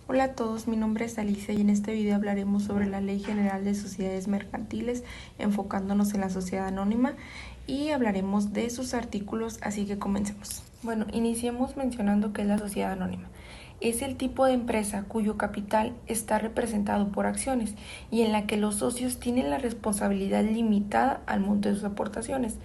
Hola a todos, mi nombre es Alicia y en este video hablaremos sobre la Ley General de Sociedades Mercantiles, enfocándonos en la sociedad anónima y hablaremos de sus artículos, así que comencemos. Bueno, iniciemos mencionando qué es la sociedad anónima. Es el tipo de empresa cuyo capital está representado por acciones y en la que los socios tienen la responsabilidad limitada al monto de sus aportaciones.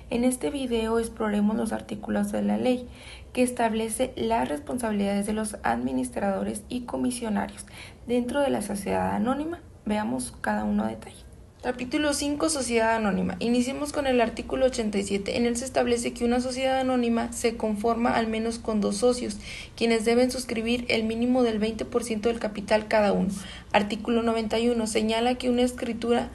En este video exploremos los artículos de la ley que establece las responsabilidades de los administradores y comisionarios dentro de la sociedad anónima. Veamos cada uno a detalle. Capítulo 5. Sociedad anónima. Iniciemos con el artículo 87. En él se establece que una sociedad anónima se conforma al menos con 2 socios, quienes deben suscribir el mínimo del 20% del capital cada uno. Artículo 91. Señala que una escritura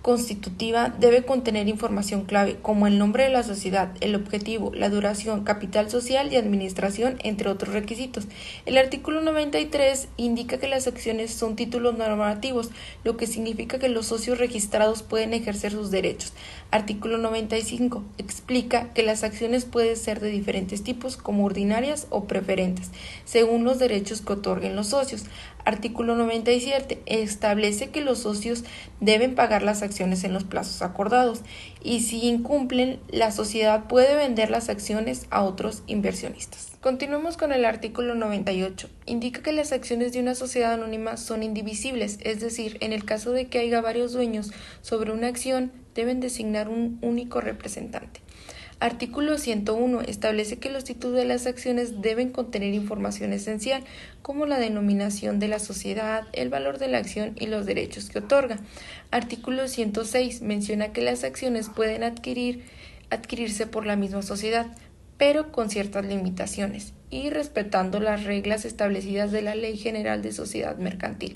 constitutiva debe contener información clave, como el nombre de la sociedad, el objetivo, la duración, capital social y administración, entre otros requisitos. El artículo 93 indica que las acciones son títulos normativos, lo que significa que los socios registrados pueden ejercer sus derechos. Artículo 95 explica que las acciones pueden ser de diferentes tipos, como ordinarias o preferentes, según los derechos que otorguen los socios. Artículo 97 establece que los socios deben pagar las acciones en los plazos acordados y si incumplen, la sociedad puede vender las acciones a otros inversionistas. Continuemos con el artículo 98. Indica que las acciones de una sociedad anónima son indivisibles, es decir, en el caso de que haya varios dueños sobre una acción, deben designar un único representante. Artículo 101. Establece que los títulos de las acciones deben contener información esencial, como la denominación de la sociedad, el valor de la acción y los derechos que otorga. Artículo 106. Menciona que las acciones pueden adquirirse por la misma sociedad, pero con ciertas limitaciones y respetando las reglas establecidas de la Ley General de Sociedad Mercantil.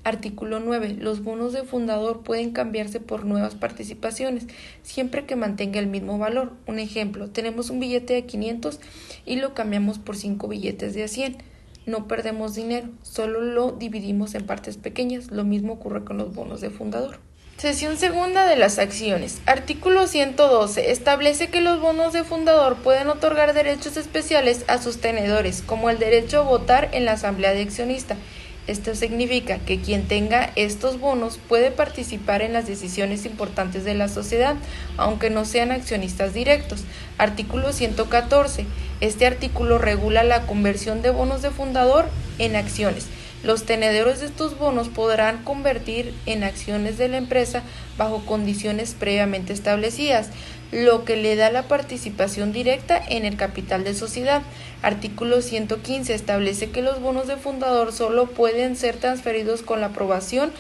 Artículo 9. Los bonos de fundador pueden cambiarse por nuevas participaciones, siempre que mantenga el mismo valor. Un ejemplo, tenemos un billete de 500 y lo cambiamos por 5 billetes de 100. No perdemos dinero, solo lo dividimos en partes pequeñas. Lo mismo ocurre con los bonos de fundador. Sección segunda de las acciones. Artículo 112. Establece que los bonos de fundador pueden otorgar derechos especiales a sus tenedores, como el derecho a votar en la asamblea de accionistas. Esto significa que quien tenga estos bonos puede participar en las decisiones importantes de la sociedad, aunque no sean accionistas directos. Artículo 114. Este artículo regula la conversión de bonos de fundador en acciones. Los tenedores de estos bonos podrán convertir en acciones de la empresa bajo condiciones previamente establecidas, lo que le da la participación directa en el capital de sociedad. Artículo 115 establece que los bonos de fundador solo pueden ser transferidos con la aprobación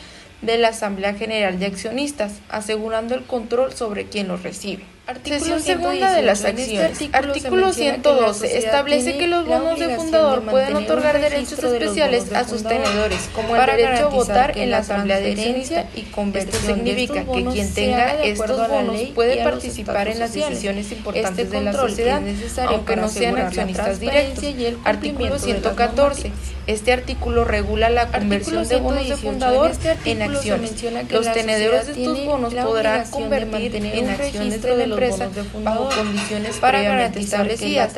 de la Asamblea General de Accionistas, asegurando el control sobre quien los recibe. Artículo segunda de las acciones. Artículo 112. Establece que los bonos de fundador pueden otorgar derechos especiales a sus tenedores, como el derecho a votar en la asamblea de accionistas y conversión. Esto significa que quien tenga estos bonos puede participar en las decisiones importantes de la sociedad, aunque no sean accionistas directos. Artículo 114. Este artículo regula la conversión de bonos de fundador en acciones. Los tenedores de estos bonos podrán convertir en acciones de la empresa bajo condiciones previamente establecidas,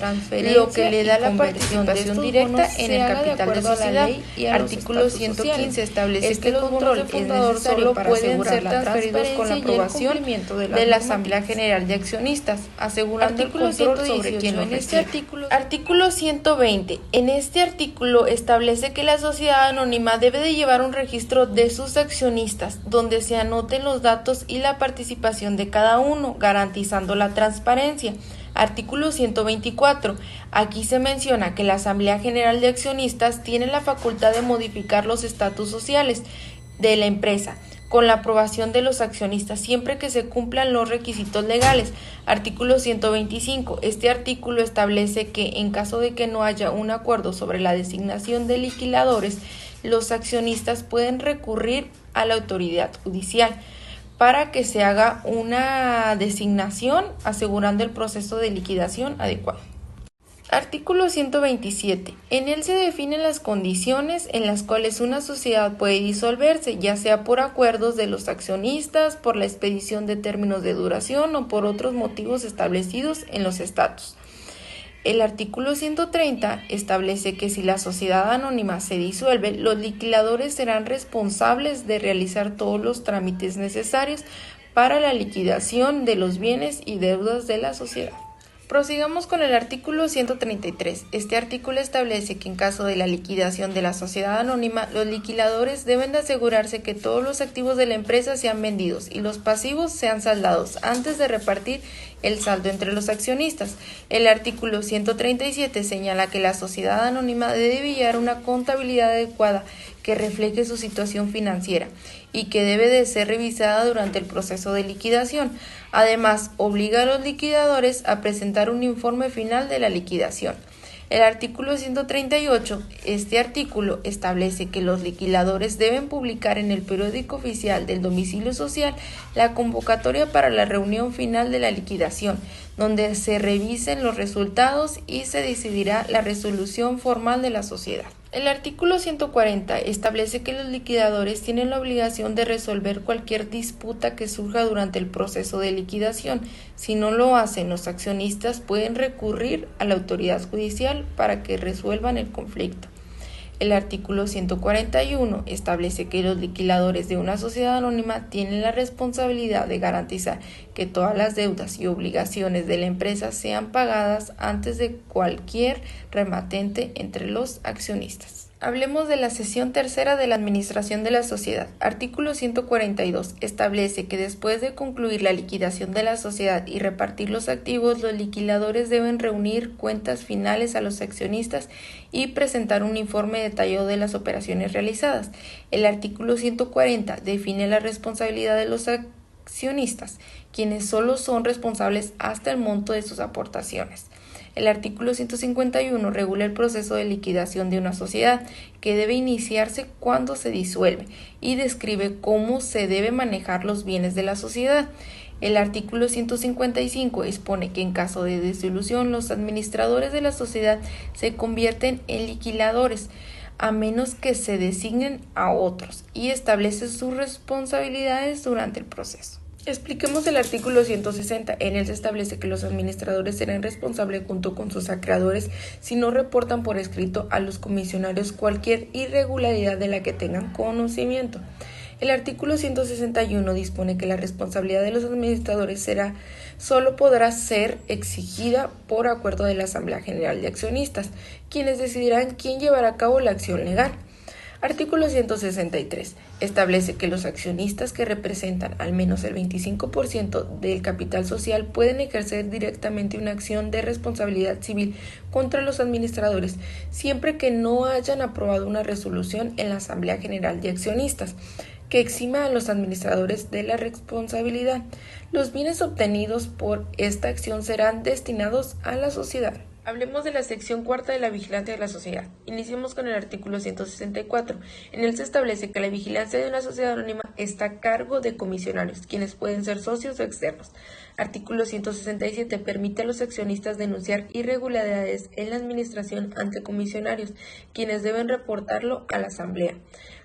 lo que le da la participación directa en el capital de sociedad. Artículo 115 establece que los bonos de fundador solo pueden ser transferidos con la aprobación de la Asamblea General de Accionistas, asegurando el control sobre quien lo recibe. Artículo 120. En este artículo establece que la sociedad anónima debe de llevar un registro de sus accionistas, donde se anoten los datos y la participación de cada uno, garantizando la transparencia. Artículo 124. Aquí se menciona que la Asamblea General de Accionistas tiene la facultad de modificar los estatus sociales de la empresa con la aprobación de los accionistas, siempre que se cumplan los requisitos legales. Artículo 125. Este artículo establece que, en caso de que no haya un acuerdo sobre la designación de liquidadores, los accionistas pueden recurrir a la autoridad judicial para que se haga una designación, asegurando el proceso de liquidación adecuado. Artículo 127. En él se definen las condiciones en las cuales una sociedad puede disolverse, ya sea por acuerdos de los accionistas, por la expedición de términos de duración o por otros motivos establecidos en los estatutos. El artículo 130 establece que si la sociedad anónima se disuelve, los liquidadores serán responsables de realizar todos los trámites necesarios para la liquidación de los bienes y deudas de la sociedad. Prosigamos con el artículo 133. Este artículo establece que en caso de la liquidación de la sociedad anónima, los liquidadores deben de asegurarse que todos los activos de la empresa sean vendidos y los pasivos sean saldados antes de repartir el saldo entre los accionistas. El artículo 137 señala que la sociedad anónima debe llevar una contabilidad adecuada que refleje su situación financiera y que debe de ser revisada durante el proceso de liquidación. Además, obliga a los liquidadores a presentar un informe final de la liquidación. El artículo 138, este artículo establece que los liquidadores deben publicar en el periódico oficial del domicilio social la convocatoria para la reunión final de la liquidación, donde se revisen los resultados y se decidirá la resolución formal de la sociedad. El artículo 140 establece que los liquidadores tienen la obligación de resolver cualquier disputa que surja durante el proceso de liquidación. Si no lo hacen, los accionistas pueden recurrir a la autoridad judicial para que resuelvan el conflicto. El artículo 141 establece que los liquidadores de una sociedad anónima tienen la responsabilidad de garantizar que todas las deudas y obligaciones de la empresa sean pagadas antes de cualquier rematente entre los accionistas. Hablemos de la sección tercera de la administración de la sociedad. Artículo 142 establece que después de concluir la liquidación de la sociedad y repartir los activos, los liquidadores deben reunir cuentas finales a los accionistas y presentar un informe detallado de las operaciones realizadas. El artículo 140 define la responsabilidad de los accionistas, quienes solo son responsables hasta el monto de sus aportaciones. El artículo 151 regula el proceso de liquidación de una sociedad, que debe iniciarse cuando se disuelve, y describe cómo se debe manejar los bienes de la sociedad. El artículo 155 expone que en caso de disolución, los administradores de la sociedad se convierten en liquidadores, a menos que se designen a otros, y establece sus responsabilidades durante el proceso. Expliquemos el artículo 160. En él se establece que los administradores serán responsables junto con sus acreedores si no reportan por escrito a los comisionarios cualquier irregularidad de la que tengan conocimiento. El artículo 161 dispone que la responsabilidad de los administradores solo podrá ser exigida por acuerdo de la Asamblea General de Accionistas, quienes decidirán quién llevará a cabo la acción legal. Artículo 163. Establece que los accionistas que representan al menos el 25% del capital social pueden ejercer directamente una acción de responsabilidad civil contra los administradores, siempre que no hayan aprobado una resolución en la Asamblea General de Accionistas que exima a los administradores de la responsabilidad. Los bienes obtenidos por esta acción serán destinados a la sociedad. Hablemos de la sección cuarta de la vigilancia de la sociedad. Iniciemos con el artículo 164. En él se establece que la vigilancia de una sociedad anónima está a cargo de comisionarios, quienes pueden ser socios o externos. Artículo 167. Permite a los accionistas denunciar irregularidades en la administración ante comisionarios, quienes deben reportarlo a la Asamblea.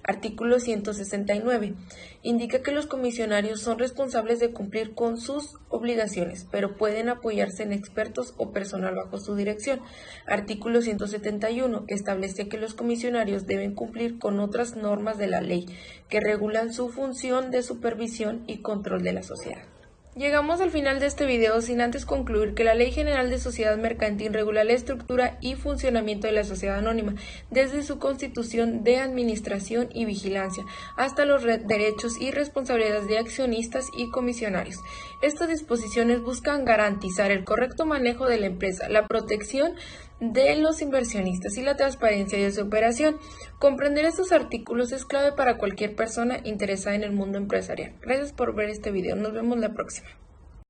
Artículo 169. Indica que los comisionarios son responsables de cumplir con sus obligaciones, pero pueden apoyarse en expertos o personal bajo su dirección. Artículo 171. Establece que los comisionarios deben cumplir con otras normas de la ley que regulan su función de supervisión y control de la sociedad. Llegamos al final de este video sin antes concluir que la Ley General de Sociedad Mercantil regula la estructura y funcionamiento de la sociedad anónima, desde su constitución de administración y vigilancia, hasta los derechos y responsabilidades de accionistas y comisionarios. Estas disposiciones buscan garantizar el correcto manejo de la empresa, la protección de los inversionistas y la transparencia de su operación. Comprender estos artículos es clave para cualquier persona interesada en el mundo empresarial. Gracias por ver este video. Nos vemos la próxima.